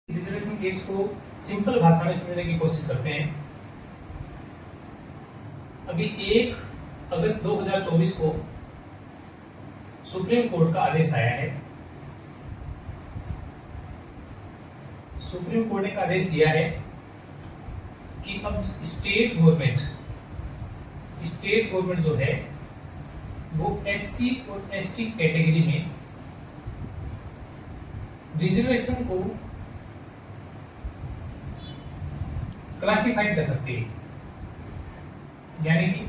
Reservation case को simple भाषा में समझने की कोशिश करते हैं। अभी 1 अगस्त 2024 को सुप्रीम कोर्ट का आदेश आया है। सुप्रीम कोर्ट ने एक आदेश दिया है कि अब स्टेट गवर्नमेंट जो है वो एससी और एसटी कैटेगरी में रिजर्वेशन को क्लासिफाइड कर सकती है। यानी कि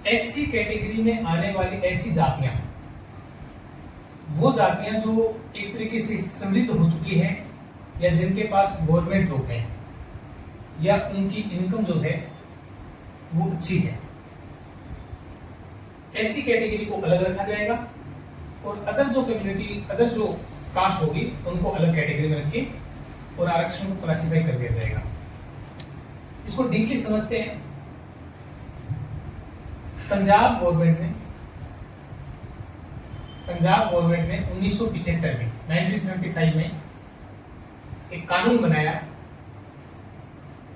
एससी कैटेगरी में आने वाली ऐसी जातियां, वो जातियां जो एक तरीके से समृद्ध हो चुकी है या जिनके पास गवर्नमेंट जॉब है या उनकी इनकम जो है वो अच्छी है, ऐसी कैटेगरी को अलग रखा जाएगा और अदर जो कास्ट होगी उनको अलग कैटेगरी में रख के और आरक्षण को क्लासिफाई कर दिया जाएगा। इसको डीपली समझते हैं। पंजाब गवर्नमेंट ने 1975 में 1975 में एक कानून बनाया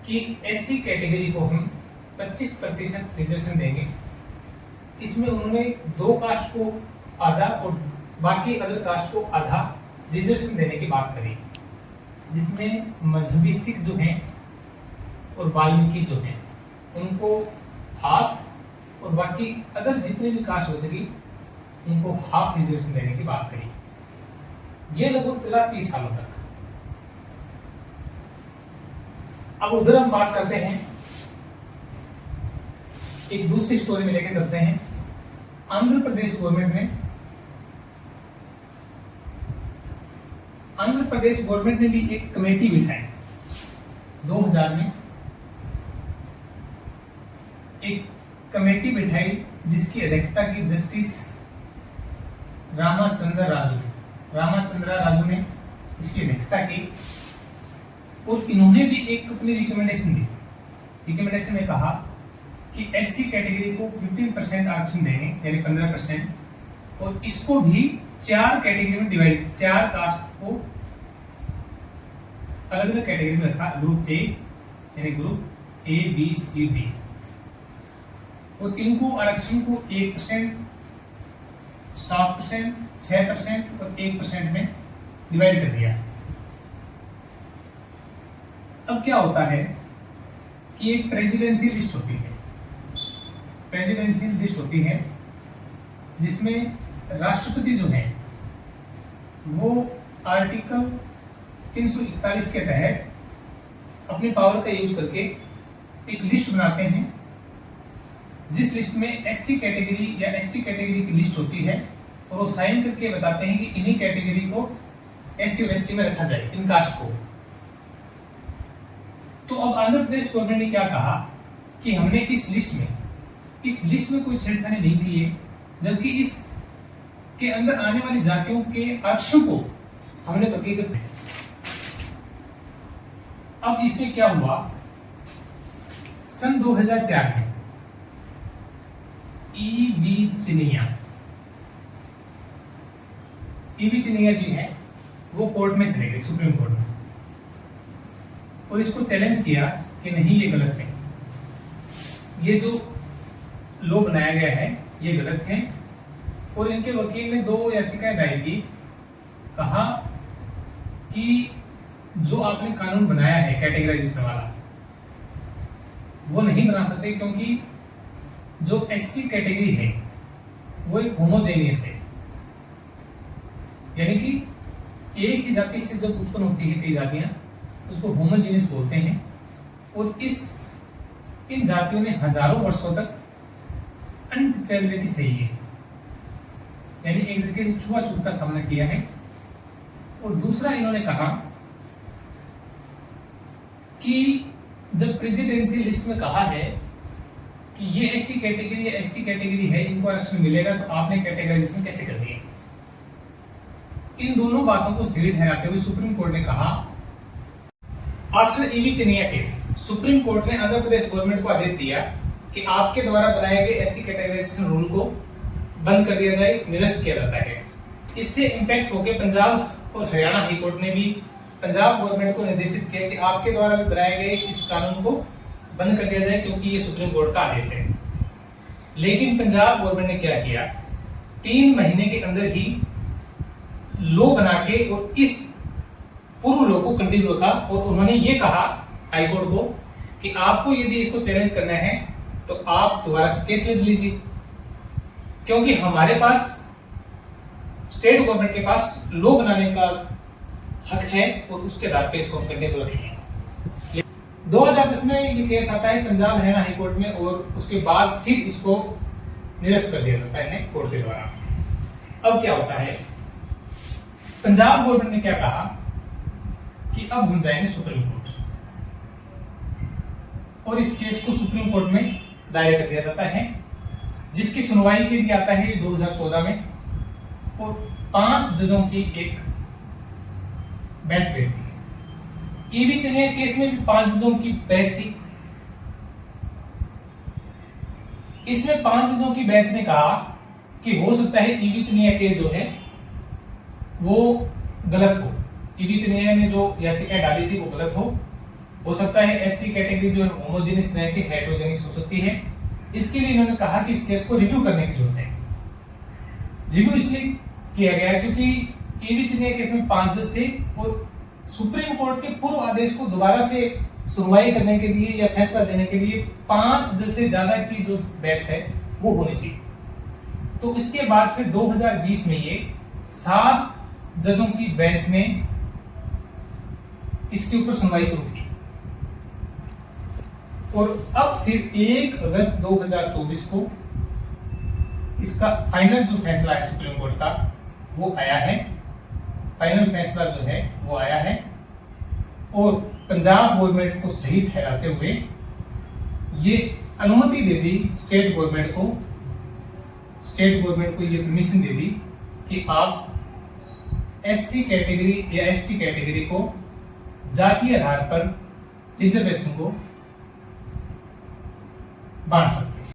कि एससी कैटेगरी को हम 25% रिजर्वेशन देंगे। इसमें उन्होंने 2 कास्ट को आधा और बाकी अदर कास्ट को आधा रिजर्वेशन देने की बात करी, जिसमें मजहबी सिख जो हैं और वाल्मीकि जो हैं उनको हाफ और बाकी अदर जितने भी कास्ट बचेगी उनको हाफ रिजर्वेशन देने की बात करी। ये लगभग चला 30 सालों तक। अब उधर हम बात करते हैं, एक दूसरी स्टोरी में लेके चलते हैं। आंध्र प्रदेश गवर्नमेंट ने भी एक कमेटी बिठाई 2000 में, एक कमेटी बिठाई जिसकी अध्यक्षता की जस्टिस रामाचंद्र राजू ने इसकी अध्यक्षता की और इन्होंने भी एक अपनी रिकमेंडेशन दी। रिकमेंडेशन में कहा कि एससी कैटेगरी को 15% आरक्षण देंगे, यानी 15%, और इसको भी 4 कैटेगरी में डिवाइड, 4 कास्ट को अलग अलग कैटेगरी में रखा। ग्रुप ए यानी group A B C D, और इनको आरक्षण को 1%, 7%, 6% और 1% में डिवाइड कर दिया। अब क्या होता है कि एक प्रेसिडेंशियल लिस्ट होती है जिसमें राष्ट्रपति जो है वो आर्टिकल 341 के तहत अपने पावर का यूज करके एक लिस्ट बनाते हैं, जिस लिस्ट में एससी कैटेगरी या एसटी कैटेगरी की लिस्ट होती है, और वो साइन करके बताते हैं कि इन्हीं कैटेगरी को एससी और एसटी में रखा जाए, इन कास्ट को। तो अब आंध्र प्रदेश गवर्नमेंट ने क्या कहा कि हमने इस लिस्ट में कोई छेड़खानी नहीं की है, जबकि इस के अंदर आने वाली जातियों के आरक्षण को हमने वर्गीकृत किया। अब इसमें क्या हुआ, सन 2004 में ईवी चिनिया जी है वो कोर्ट में चले गए, सुप्रीम कोर्ट में, और इसको चैलेंज किया कि नहीं, ये गलत है, ये जो लॉ बनाया गया है ये गलत है। और इनके वकील ने 2 याचिकाएं दायर की, कहा कि जो आपने कानून बनाया है कैटेगराइजेशन वाला वो नहीं बना सकते, क्योंकि जो एससी कैटेगरी है वो एक होमोजेनियस है, यानी कि एक ही जाति से जब उत्पन्न होती है कई जातियां तो उसको होमोजेनियस बोलते हैं, और इन जातियों ने हजारों वर्षों तक अनटचेबिलिटी सही है, यानी एक तरीके से छुआछूत का सामना किया है। और दूसरा इन्होंने कहा कि जब प्रेसिडेंशियल लिस्ट में कहा है कि ये एससी कैटेगरी या एसटी कैटेगरी है, इनको आरक्षण मिलेगा, तो आपने कैटेगराइजेशन कैसे कर दिए। इन दोनों बातों को सही ठहराते हुए सुप्रीम कोर्ट ने कहा, आफ्टर ईवी चिनिया केस, सुप्रीम कोर्ट ने आंध्र प्रदेश गवर्नमेंट को आदेश दिया कि आपके द्वारा बनाए गए एससी कैटेगराइजेशन रूल को बंद कर दिया जाए, निरस्त किया जाता है। इससे इंपैक्ट होकर पंजाब और हरियाणा हाईकोर्ट ने भी पंजाब गवर्नमेंट को निर्देशित किया कि आपके द्वारा बनाए गए इस कानून को बंद कर दिया जाए क्योंकि ये सुप्रीम कोर्ट का आदेश है। लेकिन पंजाब गवर्नमेंट ने क्या किया, 3 महीने के अंदर ही लॉ बना के और इस पूर्व लॉ को कंटिन्यू रखा और उन्होंने ये कहा हाईकोर्ट को कि आपको यदि इसको चैलेंज करना है तो आप दोबारा से केस ले लीजिए, क्योंकि हमारे पास स्टेट गवर्नमेंट के पास लॉ बनाने का हक है और उसके आधार पे इसको हम करने को रखे हैं। 2010 में ये केस आता है पंजाब हरियाणा हाई कोर्ट में और उसके बाद फिर इसको निरस्त कर दिया जाता है कोर्ट के द्वारा। अब क्या होता है, पंजाब गवर्नमेंट ने क्या कहा कि अब हम जाएंगे सुप्रीम कोर्ट और इस केस को सुप्रीम कोर्ट में दायर कर दिया जाता है, जिसकी सुनवाई के लिए आता है 2014 में और 5 जजों की एक बेंच बैठती है। ईवी चनिया केस में भी 5 जजों की बेंच थी। इसमें 5 जजों की बेंच ने कहा कि हो सकता है ईवी चनिया केस जो है वो गलत हो, ईवी चनिया ने जो याचिका डाली थी वो गलत हो सकता है एससी कैटेगरी जो है होमोजेनियस नहीं कि हेटेरोजेनियस हो सकती है। इसके लिए इन्होंने कहा कि इस केस को रिव्यू करने की जरूरत है। रिव्यू इसलिए किया गया क्योंकि ईवी चनिया केस में 5 जज थे और सुप्रीम कोर्ट के पूर्व आदेश को दोबारा से सुनवाई करने के लिए या फैसला देने के लिए 5 जज से ज्यादा की जो बेंच है वो होनी चाहिए। तो इसके बाद फिर 2020 में ये 7 जजों की बेंच ने इसके ऊपर सुनवाई शुरू की और अब फिर 1 अगस्त 2024 को इसका फाइनल जो फैसला है सुप्रीम कोर्ट का वो आया है। फाइनल फैसला जो है वो आया है और पंजाब गवर्नमेंट को सही ठहराते हुए ये अनुमति दे दी स्टेट गवर्नमेंट को ये परमिशन दे दी कि आप एससी कैटेगरी या एसटी कैटेगरी को जातीय आधार पर रिजर्वेशन को बांट सकते हैं।